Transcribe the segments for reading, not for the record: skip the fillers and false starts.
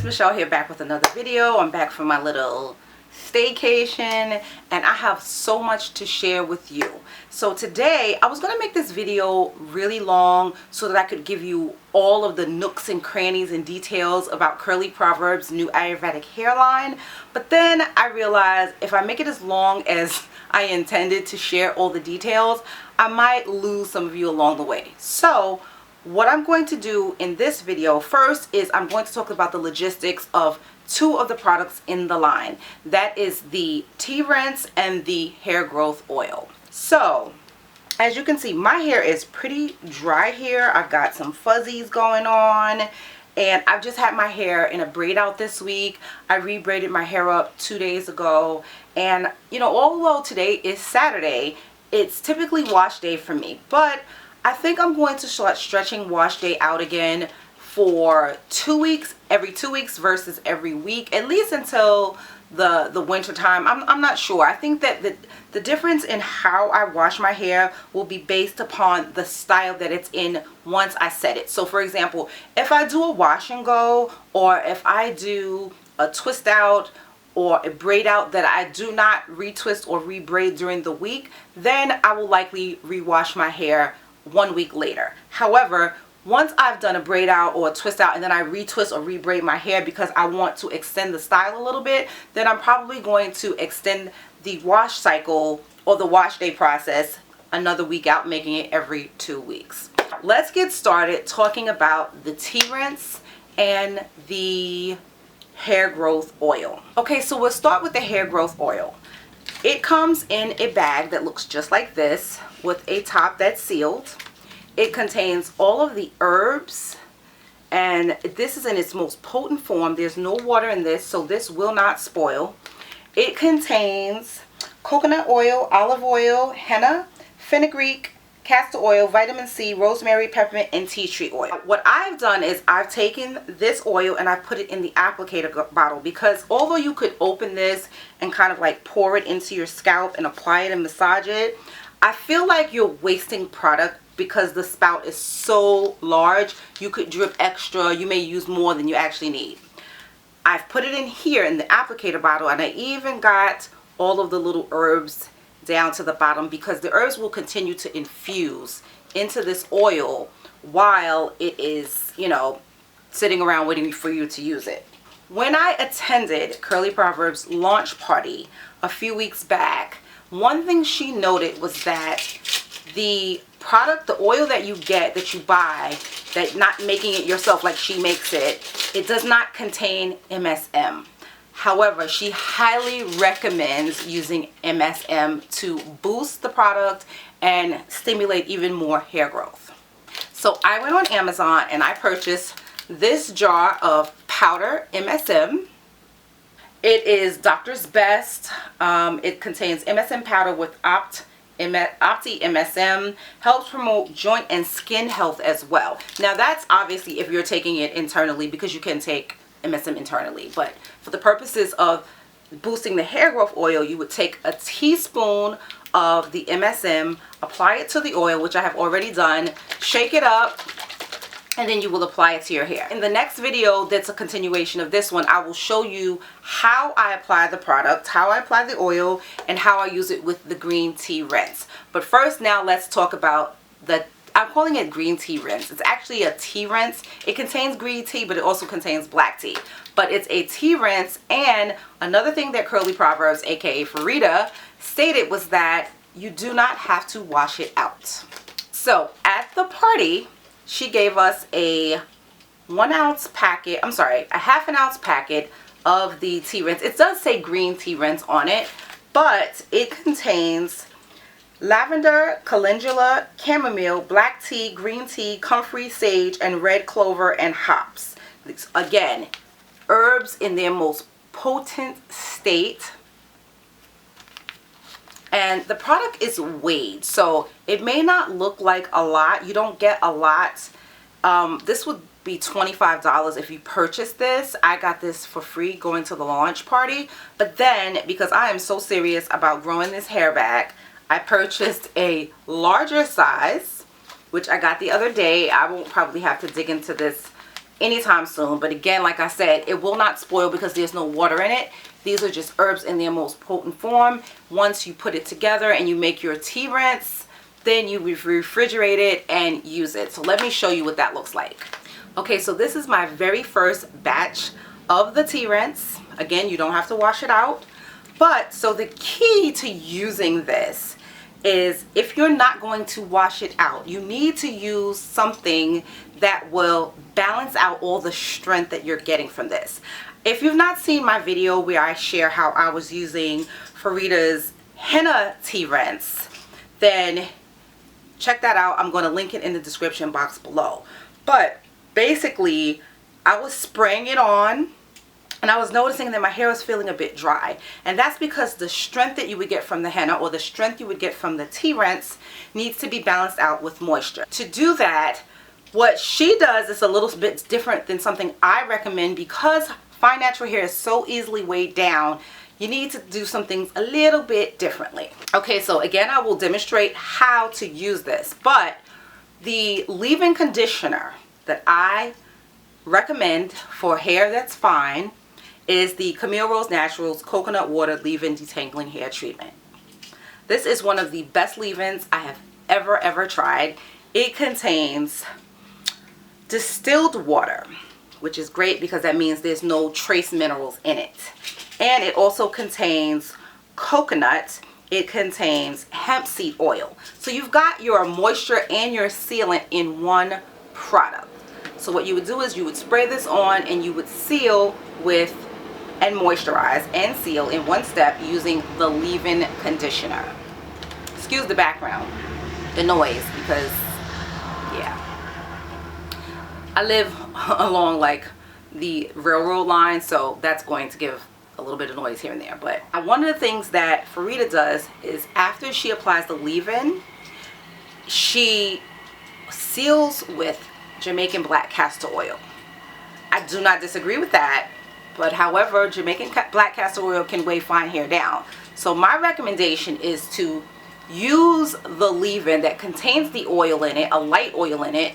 Michelle here, back with another video. I'm back from my little staycation and I have so much to share with you. So today I was going to make this video really long so that I could give you all of the nooks and crannies and details about CurlyProverbz new Ayurvedic hairline, but then I realized if I make it as long as I intended to share all the details, I might lose some of you along the way. So what I'm going to do in this video first is I'm going to talk about the logistics of two of the products in the line. That is the tea rinse and the hair growth oil. So as you can see, my hair is pretty dry here. I've got some fuzzies going on and I've just had my hair in a braid out this week. I re-braided my hair up 2 days ago, and you know, although today is Saturday, it's typically wash day for me, but I think I'm going to start stretching wash day out again for 2 weeks, every 2 weeks versus every week, at least until the winter time. I'm not sure. I think that the difference in how I wash my hair will be based upon the style that it's in once I set it. So for example, if I do a wash and go, or if I do a twist out or a braid out that I do not retwist or rebraid during the week, then I will likely rewash my hair 1 week later. However, once I've done a braid out or a twist out and then I retwist or rebraid my hair because I want to extend the style a little bit, then I'm probably going to extend the wash cycle or the wash day process another week out, making it every 2 weeks. Let's get started talking about the tea rinse and the hair growth oil. Okay, so we'll start with the hair growth oil. It comes in a bag that looks just like this with a top that's sealed. It contains all of the herbs, and this is in its most potent form. There's no water in this, so this will not spoil. It contains coconut oil, olive oil, henna, fenugreek, castor oil, vitamin C, rosemary, peppermint, and tea tree oil. What I've done is I've taken this oil and I've put it in the applicator bottle, because although you could open this and kind of like pour it into your scalp and apply it and massage it, I feel like you're wasting product because the spout is so large. You could drip extra. You may use more than you actually need. I've put it in here in the applicator bottle, and I even got all of the little herbs down to the bottom, because the herbs will continue to infuse into this oil while it is, you know, sitting around waiting for you to use it. When I attended CurlyProverbz launch party a few weeks back, one thing she noted was that the product, the oil that you get, that you buy, that not making it yourself like she makes it, it does not contain MSM. However, she highly recommends using MSM to boost the product and stimulate even more hair growth. So I went on Amazon and I purchased this jar of powder MSM. It is Doctor's Best. It contains MSM powder with Opti MSM, helps promote joint and skin health as well. Now that's obviously if you're taking it internally, because you can take MSM internally, but for the purposes of boosting the hair growth oil, you would take a teaspoon of the MSM, apply it to the oil, which I have already done, shake it up, and then you will apply it to your hair. In the next video that's a continuation of this one, I will show you how I apply the product, how I apply the oil, and how I use it with the green tea rinse. But first, now let's talk about I'm calling it green tea rinse. It's actually a tea rinse. It contains green tea, but it also contains black tea. But it's a tea rinse, and another thing that CurlyProverbz, aka Farida, stated was that you do not have to wash it out. So at the party, she gave us a 1 ounce packet, I'm sorry, a ½ ounce packet of the tea rinse. It does say green tea rinse on it, but it contains lavender, calendula, chamomile, black tea, green tea, comfrey, sage, and red clover and hops. Again, herbs in their most potent state. And the product is weighed, so it may not look like a lot. You don't get a lot. This would be $25 if you purchase this. I got this for free going to the launch party. But then, because I am so serious about growing this hair back, I purchased a larger size, which I got the other day. I won't probably have to dig into this anytime soon. But again, like I said, it will not spoil because there's no water in it. These are just herbs in their most potent form. Once you put it together and you make your tea rinse, then you refrigerate it and use it. So let me show you what that looks like. Okay, so this is my very first batch of the tea rinse. Again, you don't have to wash it out. But so the key to using this is, if you're not going to wash it out, you need to use something that will balance out all the strength that you're getting from this. If you've not seen my video where I share how I was using Farida's henna tea rinse, then check that out. I'm going to link it in the description box below. But basically, I was spraying it on, and I was noticing that my hair was feeling a bit dry. And that's because the strength that you would get from the henna, or the strength you would get from the tea rinse, needs to be balanced out with moisture. To do that, what she does is a little bit different than something I recommend, because fine natural hair is so easily weighed down. You need to do some things a little bit differently. Okay, so again, I will demonstrate how to use this. But the leave-in conditioner that I recommend for hair that's fine is the Camille Rose Naturals Coconut Water Leave-In Detangling Hair Treatment. This is one of the best leave-ins I have ever tried. It contains distilled water, which is great because that means there's no trace minerals in it. And it also contains coconut. It contains hemp seed oil. So you've got your moisture and your sealant in one product. So what you would do is you would spray this on, and you would seal with and moisturize and seal in one step using the leave-in conditioner. Excuse the background, the noise, because yeah, I live along like the railroad line, so that's going to give a little bit of noise here and there. But one of the things that Farida does is, after she applies the leave-in, she seals with Jamaican black castor oil. I do not disagree with that, but however, Jamaican black castor oil can weigh fine hair down. So my recommendation is to use the leave-in that contains the oil in it, a light oil in it,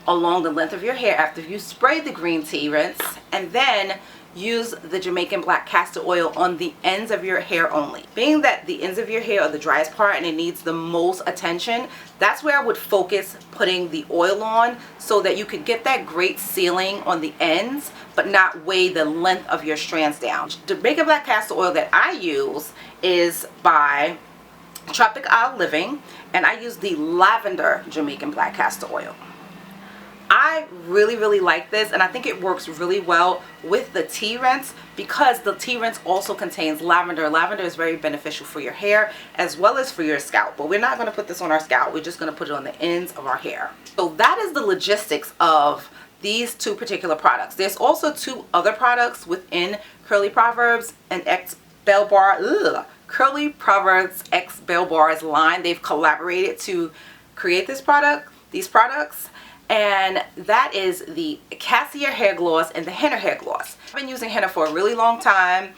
along the length of your hair after you spray the green tea rinse, and then use the Jamaican black castor oil on the ends of your hair only. Being that the ends of your hair are the driest part and it needs the most attention, that's where I would focus putting the oil on, so that you could get that great sealing on the ends but not weigh the length of your strands down. The Jamaican black castor oil that I use is by Tropic Isle Living, and I use the lavender Jamaican black castor oil. I really like this, and I think it works really well with the tea rinse, because the tea rinse also contains lavender. Lavender is very beneficial for your hair as well as for your scalp, but we're not going to put this on our scalp. We're just going to put it on the ends of our hair. So that is the logistics of these two particular products. There's also two other products within CurlyProverbz and CurlyProverbz X Bell Bars line. They've collaborated to create these products. And that is the Cassia hair gloss and the Henna hair gloss. I've been using henna for a really long time,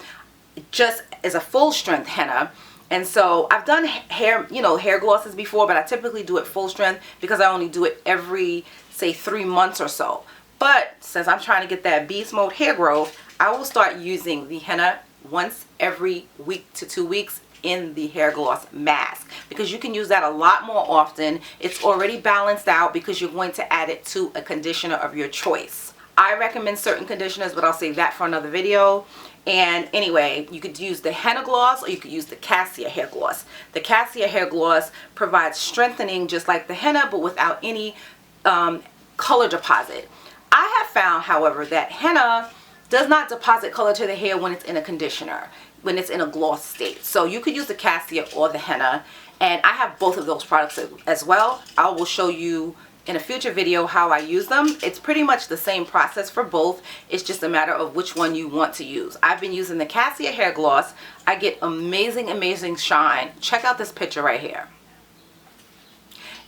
just as a full strength henna. And so I've done hair glosses before, but I typically do it full strength because I only do it every, say, 3 months or so. But since I'm trying to get that beast mode hair growth, I will start using the henna once every week to 2 weeks in the hair gloss mask, because you can use that a lot more often. It's already balanced out because you're going to add it to a conditioner of your choice. I recommend certain conditioners, but I'll save that for another video. And anyway, you could use the henna gloss, or you could use the cassia hair gloss. The cassia hair gloss provides strengthening just like the henna, but without any color deposit. I have found, however, that henna does not deposit color to the hair when it's in a conditioner, when it's in a gloss state. So you could use the cassia or the henna, and I have both of those products as well. I will show you in a future video how I use them. It's pretty much the same process for both. It's just a matter of which one you want to use. I've been using the cassia hair gloss. I get amazing shine. Check out this picture right here.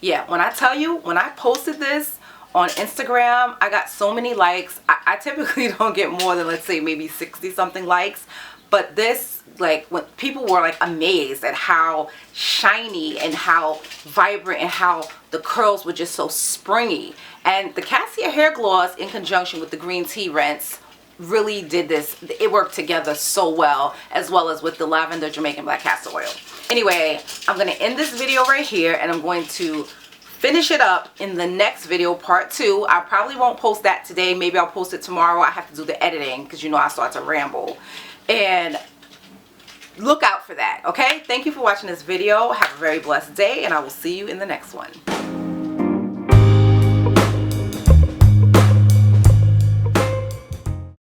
Yeah, when I tell you, when I posted this on Instagram, I got so many likes. I typically don't get more than, let's say, maybe 60 something likes. but this, like, when people were like amazed at how shiny and how vibrant and how the curls were just so springy. And the cassia hair gloss in conjunction with the green tea rinse really did this. It worked together so well as with the lavender Jamaican black castor oil. Anyway, I'm going to end this video right here, and I'm going to finish it up in the next video, part 2. I probably won't post that today. Maybe I'll post it tomorrow. I have to do the editing because, you know, I start to ramble. And look out for that, okay? Thank you for watching this video. Have a very blessed day, and I will see you in the next one.